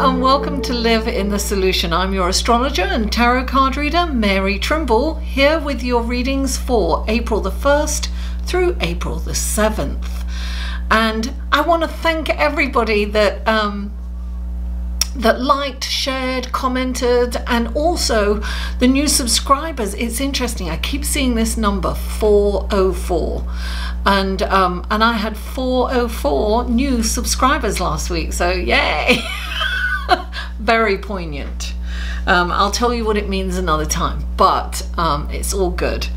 and welcome to Live in the Solution. I'm your astrologer and tarot card reader, Mary Trimble, here with your readings for April the 1st through April the 7th. And I want to thank everybody that that liked, shared, commented, and also the new subscribers. It's interesting, I keep seeing this number 404, and I had 404 new subscribers last week, so yay. Very poignant. I'll tell you what it means another time, but it's all good.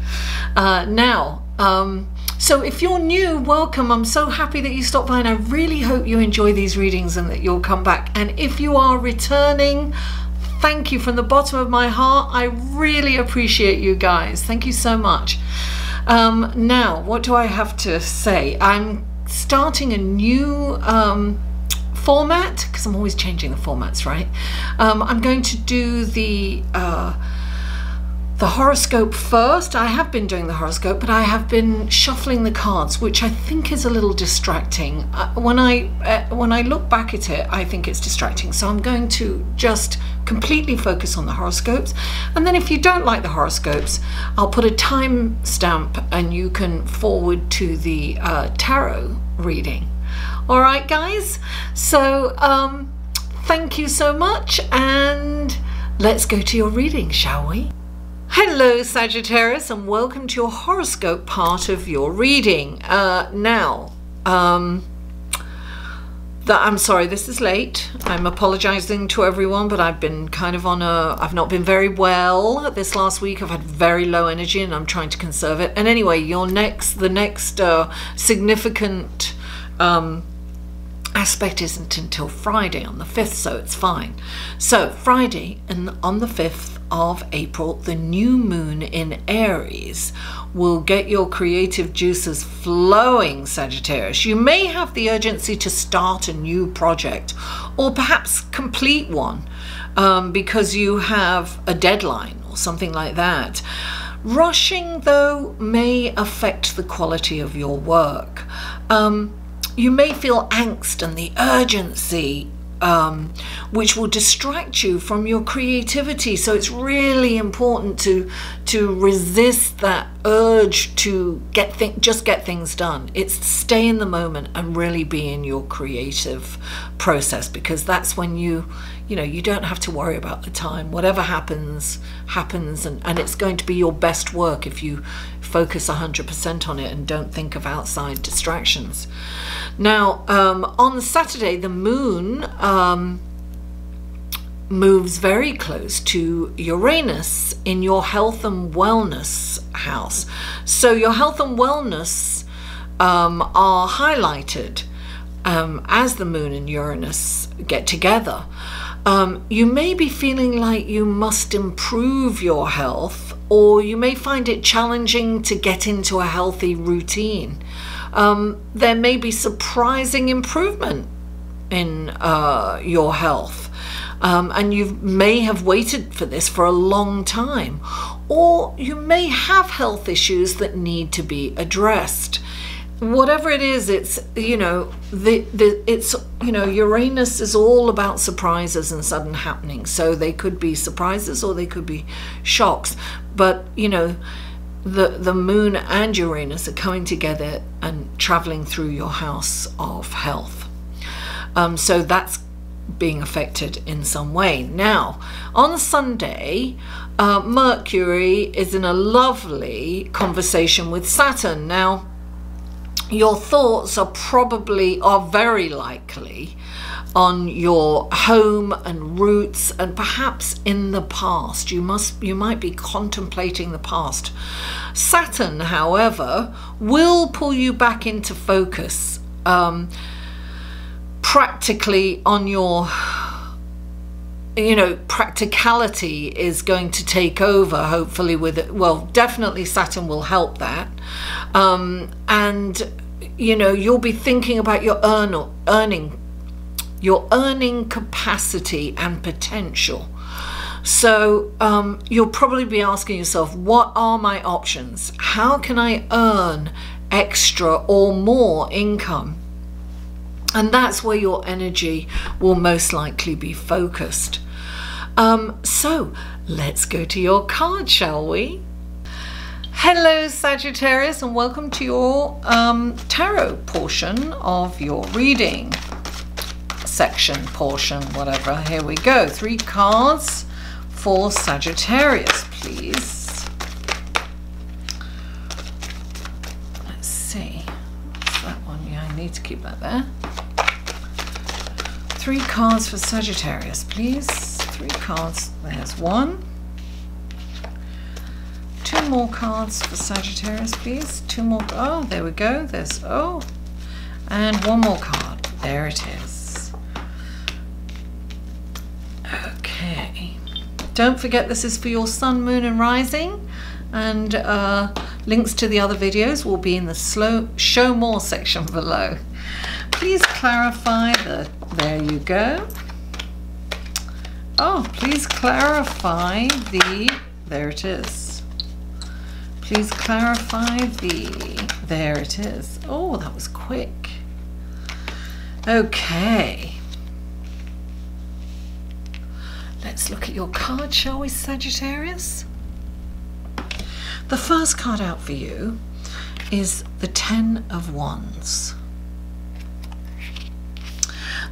So if you're new, welcome. I'm so happy that you stopped by, and I really hope you enjoy these readings and that you'll come back. And if you are returning, thank you from the bottom of my heart. I really appreciate you guys. Thank you so much. Now, what do I have to say? I'm starting a new format, because I'm always changing the formats, right? I'm going to do the horoscope first. I have been doing the horoscope, but I have been shuffling the cards, which I think is a little distracting. When I look back at it, I think it's distracting. So I'm going to just completely focus on the horoscopes. And then if you don't like the horoscopes, I'll put a time stamp and you can forward to the tarot reading. All right, guys? So thank you so much, and let's go to your reading, shall we? Hello Sagittarius, and welcome to your horoscope part of your reading. I'm sorry this is late. I'm apologizing to everyone, but I've been kind of I've not been very well this last week. I've had very low energy and I'm trying to conserve it. And anyway, the next significant aspect isn't until Friday on the 5th, so it's fine. So Friday and on the 5th of April, the new moon in Aries will get your creative juices flowing, Sagittarius. You may have the urgency to start a new project, or perhaps complete one, because you have a deadline or something like that. Rushing, though, may affect the quality of your work. You may feel angst and the urgency, which will distract you from your creativity. So it's really important to resist that urge to just get things done. It's stay in the moment and really be in your creative process, because that's when you don't have to worry about the time. Whatever happens, and it's going to be your best work if you focus 100% on it and don't think of outside distractions. Now, on Saturday, the moon moves very close to Uranus in your health and wellness house. So your health and wellness are highlighted as the moon and Uranus get together. You may be feeling like you must improve your health, or you may find it challenging to get into a healthy routine. There may be surprising improvement in your health, and you may have waited for this for a long time, or you may have health issues that need to be addressed. Whatever it is, it's Uranus is all about surprises and sudden happenings. So they could be surprises or they could be shocks. But the moon and Uranus are coming together and traveling through your house of health. So that's being affected in some way. Now, on Sunday, Mercury is in a lovely conversation with Saturn. Now, your thoughts are very likely on your home and roots, and perhaps in the past. You might be contemplating the past. Saturn, however, will pull you back into focus, practically on your practicality is going to take over, hopefully, with it. Well, definitely Saturn will help that. And you'll be thinking about your earning capacity and potential. So you'll probably be asking yourself, what are my options? How can I earn extra or more income? And that's where your energy will most likely be focused. So let's go to your card, shall we? Hello Sagittarius, and welcome to your tarot portion of your reading. Section, portion, whatever. Here we go. 3 cards for Sagittarius, please. Let's see. What's that one? Yeah, I need to keep that there. 3 cards for Sagittarius, please. 3 cards. There's 1. 2 more cards for Sagittarius, please. 2 more. Oh, there we go. There's, oh. And 1 more card. There it is. Okay. Don't forget this is for your sun, moon and rising. And links to the other videos will be in the show more section below. Please clarify the, there you go. Oh, please clarify the, there it is. Please clarify the, there it is. Oh, that was quick. Okay. Let's look at your card, shall we, Sagittarius? The first card out for you is the 10 of Wands.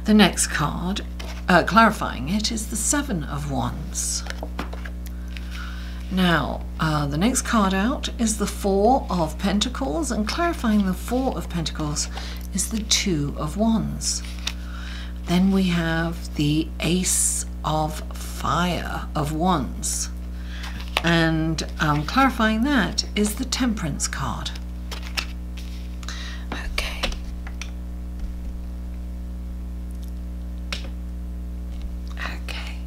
The next card, clarifying it, is the 7 of Wands. Now, the next card out is the 4 of Pentacles, and clarifying the 4 of Pentacles is the 2 of Wands. Then we have the Ace of Fire of Wands, and clarifying that is the Temperance card. Okay. Okay.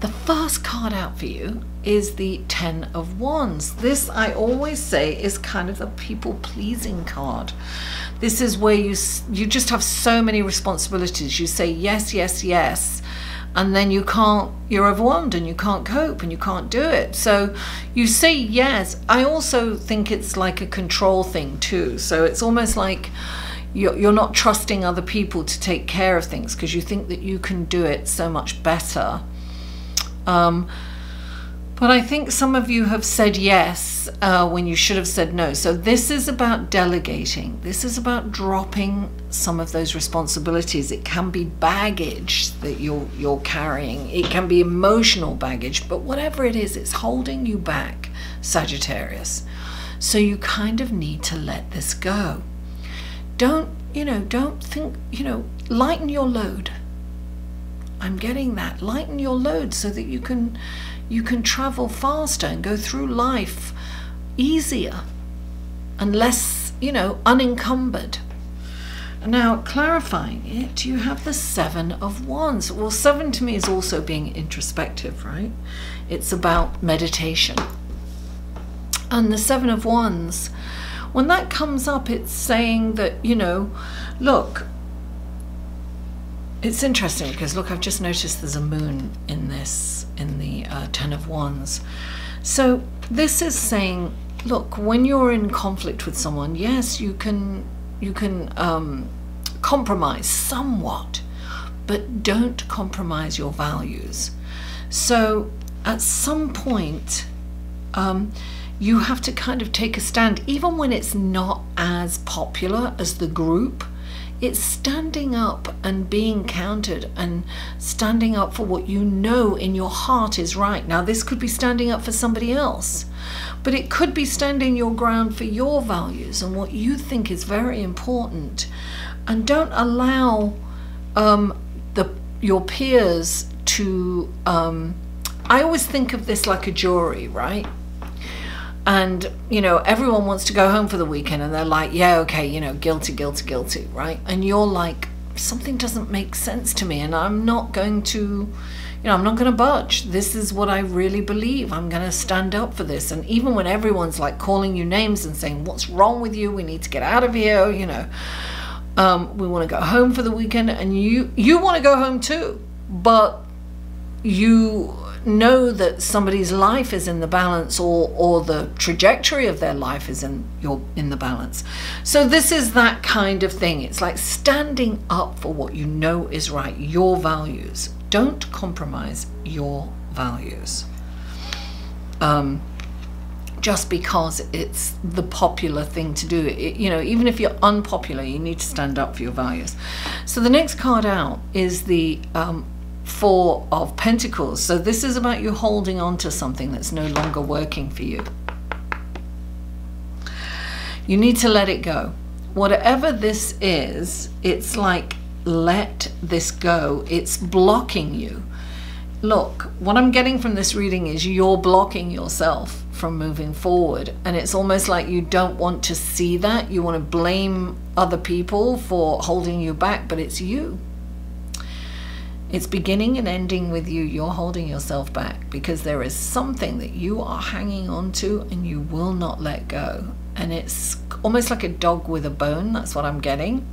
The first card out for you is the 10 of Wands. This, I always say, is kind of the people-pleasing card. This is where you just have so many responsibilities. You say yes, yes, yes, and then you can't, you're overwhelmed and you can't cope and you can't do it. So you say yes. I also think it's like a control thing too. So it's almost like you're not trusting other people to take care of things because you think that you can do it so much better. But I think some of you have said yes when you should have said no. So this is about delegating. This is about dropping some of those responsibilities. It can be baggage that you're carrying. It can be emotional baggage. But whatever it is, it's holding you back, Sagittarius. So you kind of need to let this go. Don't think, lighten your load. I'm getting that. Lighten your load so that you can travel faster and go through life easier and less, unencumbered. Now, clarifying it, you have the 7 of Wands. Well, 7 to me is also being introspective, right? It's about meditation. And the 7 of Wands, when that comes up, it's saying that, look, it's interesting because, look, I've just noticed there's a moon in this, in the 10 of Wands. So this is saying, look, when you're in conflict with someone, yes, you can compromise somewhat, but don't compromise your values. So at some point, you have to kind of take a stand, even when it's not as popular as the group. It's standing up and being counted and standing up for what you know in your heart is right. Now, this could be standing up for somebody else, but it could be standing your ground for your values and what you think is very important. And don't allow your peers to... I always think of this like a jury, right? And, everyone wants to go home for the weekend and they're like, yeah, okay, guilty, guilty, guilty, right? And you're like, something doesn't make sense to me and I'm not going to, I'm not going to budge. This is what I really believe. I'm going to stand up for this. And even when everyone's like calling you names and saying, what's wrong with you? We need to get out of here, we want to go home for the weekend, and you want to go home too, but you know that somebody's life is in the balance, or the trajectory of their life is in the balance. So this is that kind of thing. It's like standing up for what you know is right, your values. Don't compromise your values. Just because it's the popular thing to do. You know, even if you're unpopular, you need to stand up for your values. So the next card out is the Four of Pentacles. So this is about you holding on to something that's no longer working for you. You need to let it go. Whatever this is, it's like, let this go. It's blocking you. Look, what I'm getting from this reading is you're blocking yourself from moving forward, and it's almost like you don't want to see that. You want to blame other people for holding you back, but it's you. It's beginning and ending with you. You're holding yourself back because there is something that you are hanging on to and you will not let go. And it's almost like a dog with a bone. That's what I'm getting.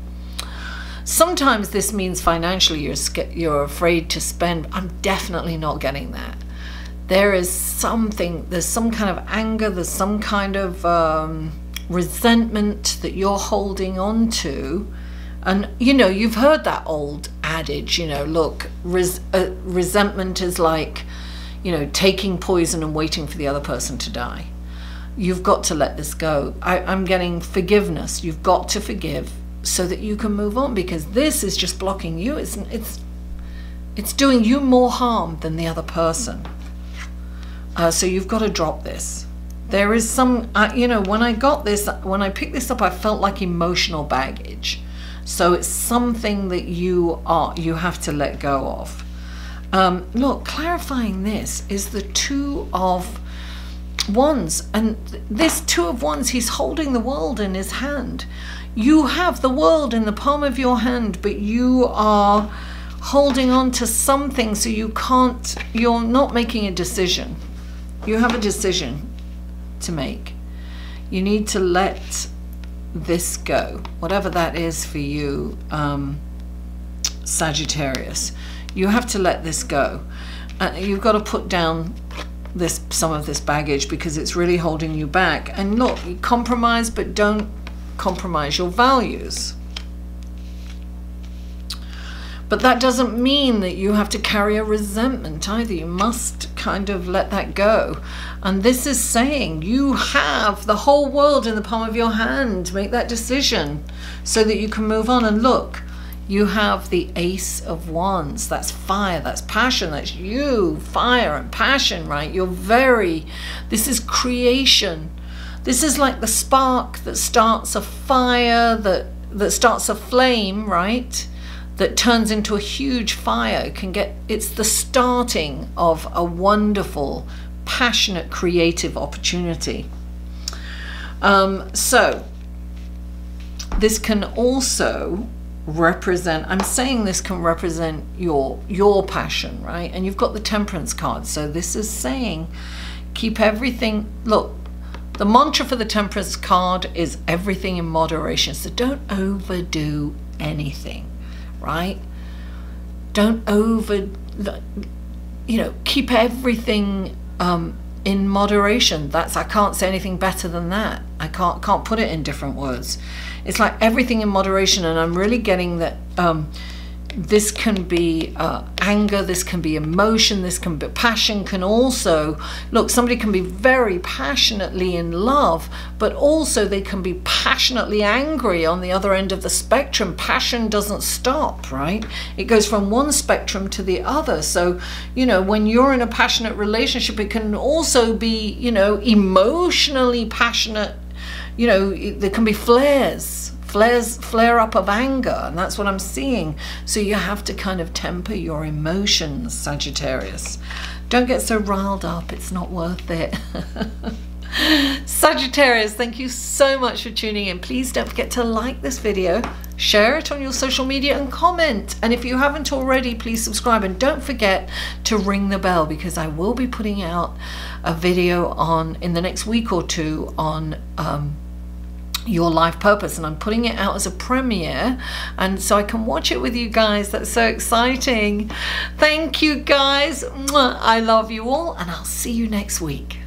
Sometimes this means financially you're afraid to spend. I'm definitely not getting that. There is something, there's some kind of anger, there's some kind of resentment that you're holding on to. And, you know, you've heard that old adage, you know, look, resentment is like, you know, taking poison and waiting for the other person to die. You've got to let this go. I'm getting forgiveness. You've got to forgive so that you can move on, because this is just blocking you. It's doing you more harm than the other person. So you've got to drop this. There is some, you know, when I got this, when I picked this up, I felt like emotional baggage. So it's something that you have to let go of. Look, clarifying this is the Two of Wands. And this Two of Wands, he's holding the world in his hand. You have the world in the palm of your hand, but you are holding on to something, so you're not making a decision. You have a decision to make. You need to let this go, whatever that is for you, Sagittarius. You have to let this go. You've got to put down some of this baggage, because it's really holding you back. And look, you compromise, but don't compromise your values. But that doesn't mean that you have to carry a resentment either. You must kind of let that go. And this is saying you have the whole world in the palm of your hand. Make that decision so that you can move on. And look, you have the Ace of Wands. That's fire, that's passion, that's you, fire and passion, right? This is creation. This is like the spark that starts a fire, that starts a flame, right? That turns into a huge fire. It's the starting of a wonderful, passionate, creative opportunity. So this can also represent, I'm saying this can represent your passion, right? And you've got the Temperance card. So this is saying keep everything, look, the mantra for the Temperance card is everything in moderation. So don't overdo anything. Right? Don't keep everything in moderation. I can't say anything better than that. I can't put it in different words. It's like everything in moderation, and I'm really getting that this can be anger, this can be emotion, this can be passion. Can also, look, somebody can be very passionately in love, but also they can be passionately angry on the other end of the spectrum. Passion doesn't stop, right? It goes from one spectrum to the other. So, you know, when you're in a passionate relationship, it can also be, you know, emotionally passionate. You know, there can be flare up of anger, and that's what I'm seeing. So you have to kind of temper your emotions, Sagittarius. Don't get so riled up, it's not worth it. Sagittarius, thank you so much for tuning in. Please don't forget to like this video, share it on your social media, and comment. And if you haven't already, please subscribe, and don't forget to ring the bell, because I will be putting out a video in the next week or two on your life purpose, and I'm putting it out as a premiere, and so I can watch it with you guys. That's so exciting. Thank you guys. I love you all, and I'll see you next week.